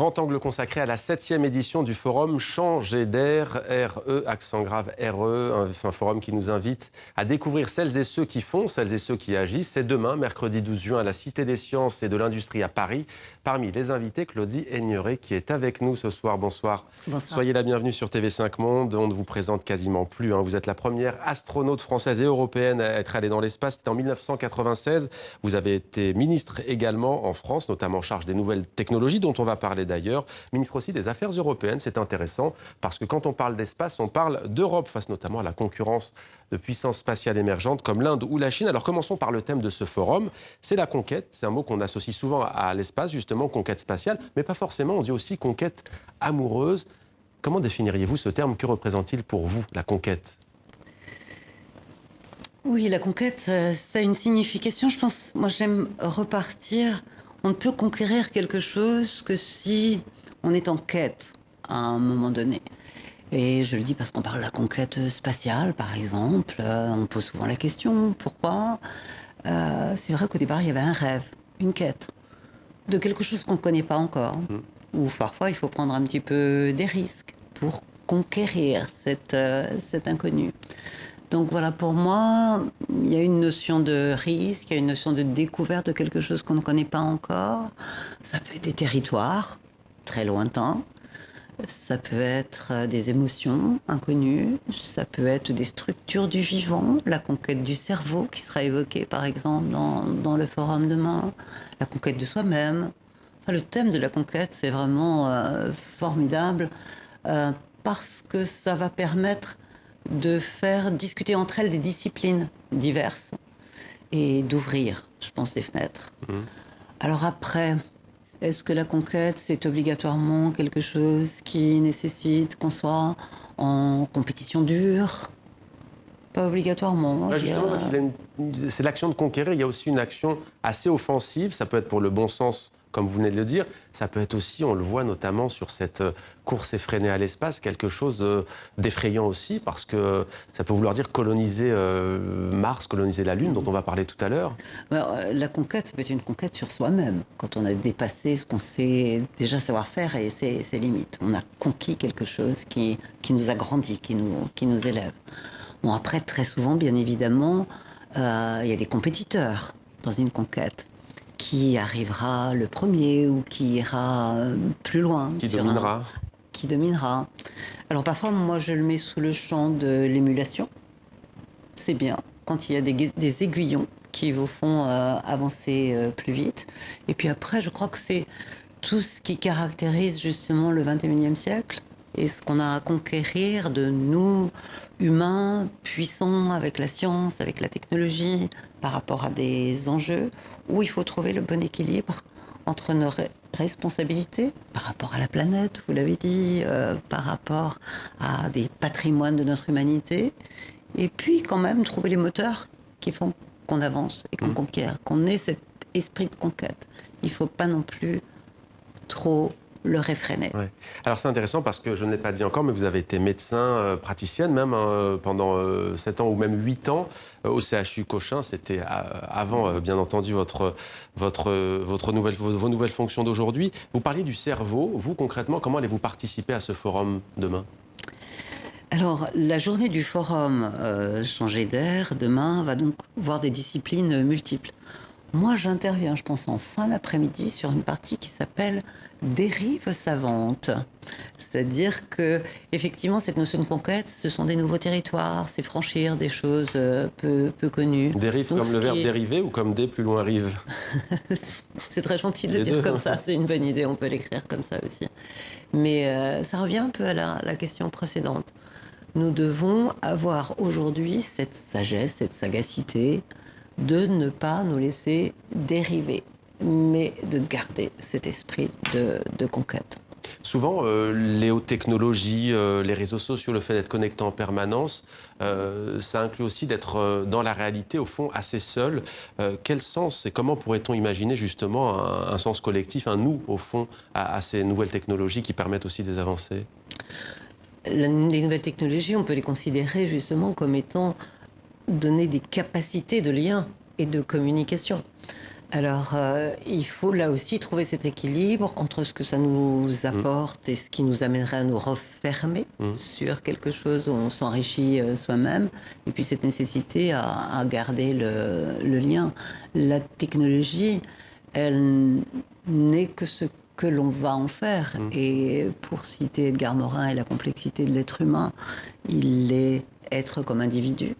Grand angle consacré à la 7e édition du forum Changer d'air, RE, accent grave RE, un forum qui nous invite à découvrir celles et ceux qui font, celles et ceux qui agissent. C'est demain, mercredi 12 juin, à la Cité des Sciences et de l'Industrie à Paris. Parmi les invités, Claudie Aigneret qui est avec nous ce soir. Bonsoir. Bonsoir. Soyez la bienvenue sur TV5 Monde. On ne vous présente quasiment plus. Vous êtes la première astronaute française et européenne à être allée dans l'espace. C'était en 1996. Vous avez été ministre également en France, notamment en charge des nouvelles technologies dont on va parler d'ailleurs. Ministre aussi des Affaires européennes. C'est intéressant parce que quand on parle d'espace, on parle d'Europe face notamment à la concurrence de puissances spatiales émergentes comme l'Inde ou la Chine. Alors commençons par le thème de ce forum. C'est la conquête. C'est un mot qu'on associe souvent à l'espace, justement, conquête spatiale, mais pas forcément. On dit aussi conquête amoureuse. Comment définiriez-vous ce terme? Que représente-t-il pour vous, la conquête? Oui, la conquête, ça a une signification. Je pense, moi j'aime repartir. On ne peut conquérir quelque chose que si on est en quête à un moment donné. Et je le dis parce qu'on parle de la conquête spatiale, par exemple. On pose souvent la question, pourquoi? C'est vrai qu'au départ, il y avait un rêve, une quête, de quelque chose qu'on ne connaît pas encore. Ou parfois, il faut prendre un petit peu des risques pour conquérir cet inconnu. Donc voilà, pour moi, il y a une notion de risque, il y a une notion de découverte de quelque chose qu'on ne connaît pas encore. Ça peut être des territoires très lointains, ça peut être des émotions inconnues, ça peut être des structures du vivant, la conquête du cerveau qui sera évoquée par exemple dans le forum demain, la conquête de soi-même. Enfin, le thème de la conquête, c'est vraiment formidable parce que ça va permettre de faire discuter entre elles des disciplines diverses et d'ouvrir, je pense, des fenêtres. Alors après, est-ce que la conquête, c'est obligatoirement quelque chose qui nécessite qu'on soit en compétition dure? Pas obligatoirement. Ouais, justement, parce c'est l'action de conquérir. Il y a aussi une action assez offensive. Ça peut être pour le bon sens, comme vous venez de le dire. Ça peut être aussi, on le voit notamment sur cette course effrénée à l'espace, quelque chose d'effrayant aussi, parce que ça peut vouloir dire coloniser Mars, coloniser la Lune, dont on va parler tout à l'heure. La conquête, ça peut être une conquête sur soi-même, quand on a dépassé ce qu'on sait déjà savoir faire et ses limites. On a conquis quelque chose qui nous a grandi, qui nous élève. Bon, après, très souvent, bien évidemment, il y a des compétiteurs dans une conquête. Qui arrivera le premier ou qui ira plus loin. Qui dominera. Qui dominera. Alors parfois, moi, je le mets sous le champ de l'émulation. C'est bien, quand il y a des aiguillons qui vous font avancer plus vite. Et puis après, je crois que c'est tout ce qui caractérise justement le 21e siècle. Et ce qu'on a à conquérir de nous, humains, puissants, avec la science, avec la technologie, par rapport à des enjeux, où il faut trouver le bon équilibre entre nos responsabilités, par rapport à la planète, vous l'avez dit, par rapport à des patrimoines de notre humanité, et puis quand même trouver les moteurs qui font qu'on avance et qu'on conquiert, qu'on ait cet esprit de conquête. Il ne faut pas non plus trop le réfréner. Ouais. Alors c'est intéressant parce que je ne l'ai pas dit encore, mais vous avez été médecin, praticienne même pendant 7 ans ou même 8 ans au CHU Cochin. C'était avant, bien entendu, vos nouvelles fonctions d'aujourd'hui. Vous parliez du cerveau. Vous, concrètement, comment allez-vous participer à ce forum demain? Alors, la journée du forum Changer d'air, demain, va donc voir des disciplines multiples. Moi, j'interviens, je pense, en fin d'après-midi sur une partie qui s'appelle dérive savante. C'est-à-dire que, effectivement, cette notion de conquête, ce sont des nouveaux territoires, c'est franchir des choses peu connues. Dérive donc, comme le verbe dériver ou comme des plus loin rive? C'est très gentil de dire comme ça, c'est une bonne idée, on peut l'écrire comme ça aussi. Mais ça revient un peu à la question précédente. Nous devons avoir aujourd'hui cette sagesse, cette sagacité, de ne pas nous laisser dériver, mais de garder cet esprit de conquête. Souvent, les hautes technologies, les réseaux sociaux, le fait d'être connecté en permanence, ça inclut aussi d'être dans la réalité, au fond, assez seul. Quel sens et comment pourrait-on imaginer justement un sens collectif, un nous, au fond, à ces nouvelles technologies qui permettent aussi des avancées? Les nouvelles technologies, on peut les considérer justement comme étant donner des capacités de lien et de communication. Alors, il faut là aussi trouver cet équilibre entre ce que ça nous apporte et ce qui nous amènerait à nous refermer Mmh. sur quelque chose où on s'enrichit soi-même, et puis cette nécessité à garder le lien. La technologie, elle n'est que ce que l'on va en faire. Mmh. Et pour citer Edgar Morin et la complexité de l'être humain, il est être comme individu,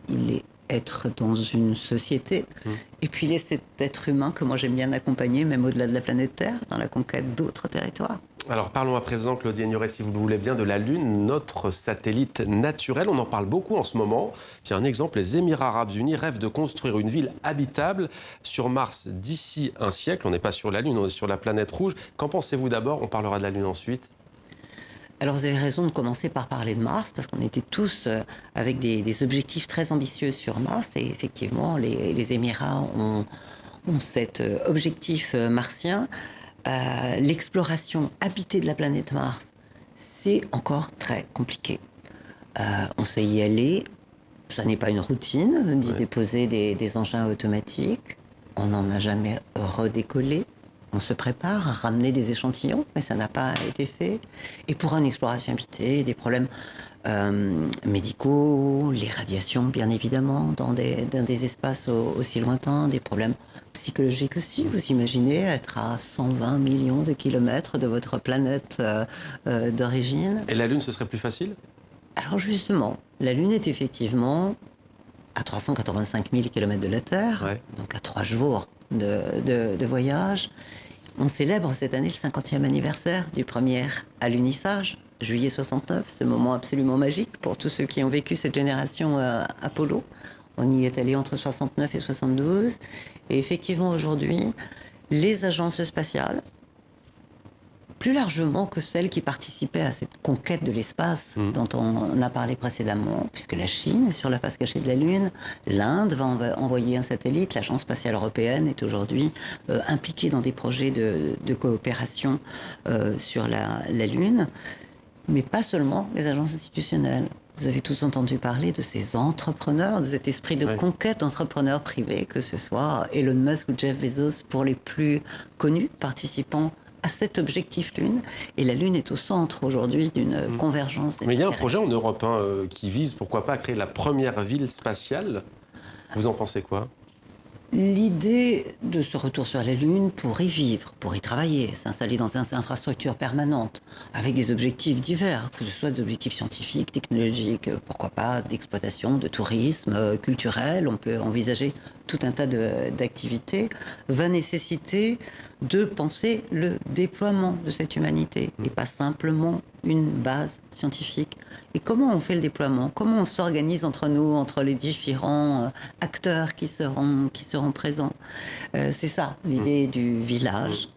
il est être dans une société. Mmh. Et puis il est cet être humain que moi j'aime bien accompagner, même au-delà de la planète Terre, dans la conquête d'autres territoires. Alors parlons à présent, Claudie Ignoret, si vous le voulez bien, de la Lune, notre satellite naturel. On en parle beaucoup en ce moment. Tiens, un exemple, les Émirats arabes unis rêvent de construire une ville habitable sur Mars d'ici un siècle. On n'est pas sur la Lune, on est sur la planète rouge. Qu'en pensez-vous d'abord? On parlera de la Lune ensuite. Alors vous avez raison de commencer par parler de Mars, parce qu'on était tous avec des objectifs très ambitieux sur Mars, et effectivement les Émirats ont cet objectif martien. L'exploration habitée de la planète Mars, c'est encore très compliqué. On sait y aller, ça n'est pas une routine d'y Ouais. déposer des engins automatiques, on n'en a jamais redécollé. On se prépare à ramener des échantillons, mais ça n'a pas été fait. Et pour une exploration habitée, des problèmes médicaux, les radiations, bien évidemment, dans des espaces aussi lointains, des problèmes psychologiques aussi. Vous imaginez être à 120 millions de kilomètres de votre planète d'origine. Et la Lune, ce serait plus facile? Alors justement, la Lune est effectivement à 385 000 kilomètres de la Terre, Ouais. donc à 3 jours de voyage. On célèbre cette année le 50e anniversaire du premier alunissage, juillet 69, ce moment absolument magique pour tous ceux qui ont vécu cette génération Apollo. On y est allé entre 69 et 72. Et effectivement, aujourd'hui, les agences spatiales, plus largement que celles qui participaient à cette conquête de l'espace dont on a parlé précédemment, puisque la Chine est sur la face cachée de la Lune, l'Inde va envoyer un satellite, l'Agence spatiale européenne est aujourd'hui impliquée dans des projets de coopération sur la Lune, mais pas seulement les agences institutionnelles. Vous avez tous entendu parler de ces entrepreneurs, de cet esprit de Ouais. conquête d'entrepreneurs privés, que ce soit Elon Musk ou Jeff Bezos pour les plus connus participants à cet objectif Lune. Et la Lune est au centre aujourd'hui d'une convergence des Mais il y a un intérêts. projet en Europe qui vise, pourquoi pas, à créer la première ville spatiale. Vous en pensez quoi? L'idée de ce retour sur la Lune pour y vivre, pour y travailler, s'installer dans des infrastructures permanentes, avec des objectifs divers, que ce soit des objectifs scientifiques, technologiques, pourquoi pas, d'exploitation, de tourisme, culturel, on peut envisager tout un tas d'activités, va nécessiter de penser le déploiement de cette humanité, et pas simplement une base scientifique. Et comment on fait le déploiement? Comment on s'organise entre nous, entre les différents acteurs qui seront présents? C'est ça, l'idée du village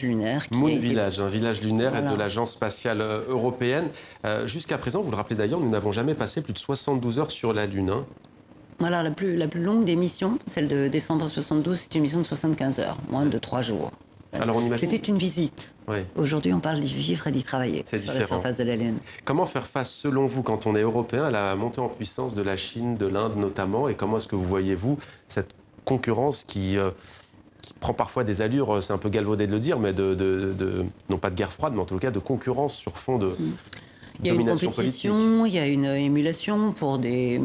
lunaire. Moon Village, un village lunaire Voilà. de l'Agence spatiale européenne. Jusqu'à présent, vous le rappelez d'ailleurs, nous n'avons jamais passé plus de 72 heures sur la Lune. Voilà, la plus longue des missions, celle de décembre 72, c'est une mission de 75 heures, moins de 3 jours. Alors on imagine... C'était une visite. Ouais. Aujourd'hui, on parle d'y vivre et d'y travailler C'est sur la différent. surface de la Lune. Comment faire face, selon vous, quand on est européen, à la montée en puissance de la Chine, de l'Inde notamment, et comment est-ce que vous voyez, vous, cette concurrence qui prend parfois des allures, c'est un peu galvaudé de le dire, mais non pas de guerre froide, mais en tout cas de concurrence sur fond de Il y a une domination politique. compétition, il y a une émulation pour des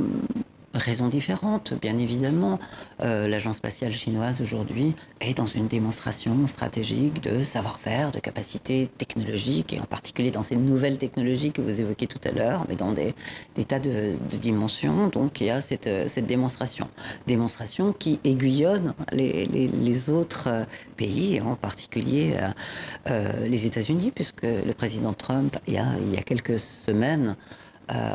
raisons différentes, bien évidemment. L'agence spatiale chinoise aujourd'hui est dans une démonstration stratégique de savoir-faire, de capacité technologique, et en particulier dans ces nouvelles technologies que vous évoquez tout à l'heure, mais dans des tas de dimensions. Donc il y a cette démonstration qui aiguillonne les autres pays, et en particulier les États-Unis, puisque le président Trump, il y a quelques semaines,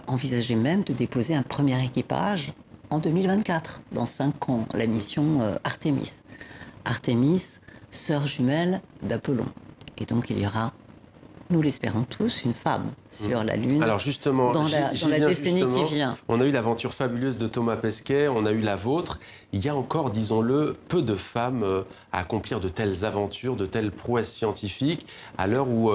envisageait même de déposer un premier équipage en 2024, dans 5 ans, la mission Artemis. Artemis, sœur jumelle d'Apollon. Et donc il y aura nous l'espérons tous, une femme sur la Lune. Alors justement, dans la décennie qui vient. On a eu l'aventure fabuleuse de Thomas Pesquet, on a eu la vôtre. Il y a encore, disons-le, peu de femmes à accomplir de telles aventures, de telles prouesses scientifiques, à l'heure où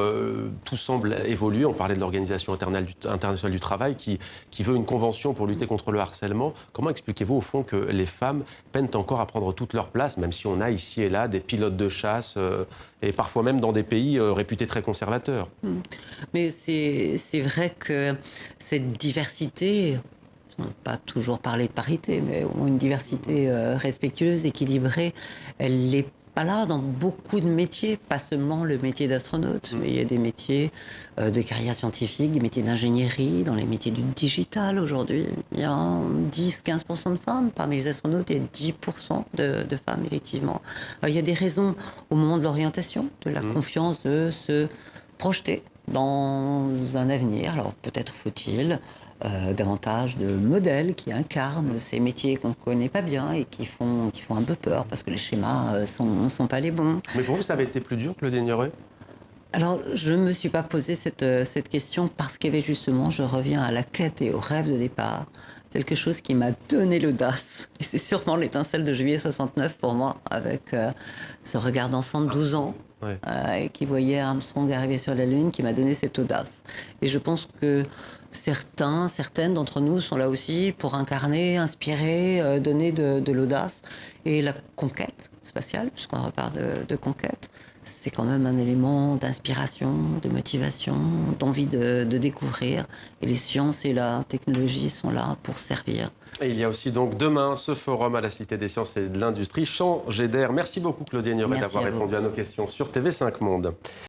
tout semble évoluer. On parlait de l'Organisation internationale du travail qui veut une convention pour lutter contre le harcèlement. Comment expliquez-vous au fond que les femmes peinent encore à prendre toute leur place, même si on a ici et là des pilotes de chasse, et parfois même dans des pays réputés très conservateurs? Mais c'est vrai que cette diversité, on n'a pas toujours parlé de parité, mais au moins une diversité respectueuse, équilibrée, elle n'est pas là dans beaucoup de métiers, pas seulement le métier d'astronaute, mais il y a des métiers de carrière scientifique, des métiers d'ingénierie, dans les métiers du digital aujourd'hui. Il y a 10-15% de femmes parmi les astronautes et 10% de femmes, effectivement. Alors, il y a des raisons au moment de l'orientation, de la confiance, de se projeter dans un avenir. Alors peut-être faut-il davantage de modèles qui incarnent ces métiers qu'on ne connaît pas bien et qui font un peu peur parce que les schémas sont pas les bons. Mais pour vous, ça avait été plus dur, Claudie Ignoret? Alors, je ne me suis pas posé cette question parce qu'il y avait justement, je reviens à la quête et au rêve de départ, quelque chose qui m'a donné l'audace. Et c'est sûrement l'étincelle de juillet 69 pour moi, avec ce regard d'enfant de 12 ans. Ouais. Qui voyait Armstrong arriver sur la Lune, qui m'a donné cette audace. Et je pense que certaines d'entre nous sont là aussi pour incarner, inspirer, donner de l'audace. Et la conquête spatiale, puisqu'on reparle de conquête, c'est quand même un élément d'inspiration, de motivation, d'envie de découvrir. Et les sciences et la technologie sont là pour servir. Et il y a aussi donc demain ce forum à la Cité des Sciences et de l'Industrie, Changer d'air. Merci beaucoup Claudie Ignoret d'avoir répondu à nos questions sur TV5 Monde.